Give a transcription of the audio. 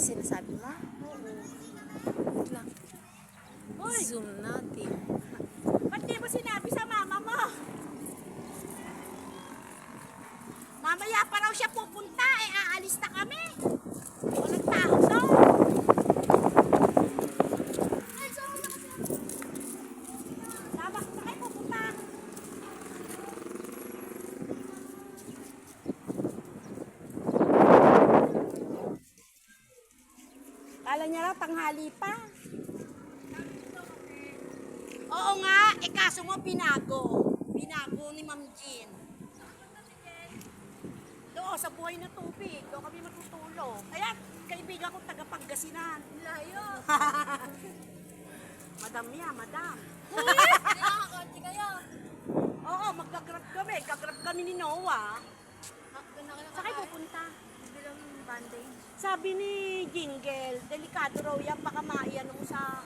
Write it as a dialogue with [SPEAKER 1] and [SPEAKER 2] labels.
[SPEAKER 1] sinasabi mo?
[SPEAKER 2] Oo.
[SPEAKER 1] Wait lang.
[SPEAKER 2] Hoy,
[SPEAKER 1] Zoom natin.
[SPEAKER 2] ba't di mo sinabi sa mama mo? Mamaya pa raw siya pupunta, eh aalis na kami. Walang tao doon. Ay, sorry na kasi. Tama ko na kayo pupunta. Kala niya raw tanghali pa. Oo nga, eh kaso mo binago. Binago ni Ma'am Jean. Doon sa buhay na tubig, doon kami matutulog. Kaya kaibigan ko taga Pangasinan. Layo. Madam niya, madam. Uy, nakakakoti kayo. Oo, magka-grab kami. Kagrab kami ni Noah. Saan kayo pupunta?
[SPEAKER 1] Bilang bandage.
[SPEAKER 2] Sabi ni Jingle, delikado raw yan, baka maiyan mo sa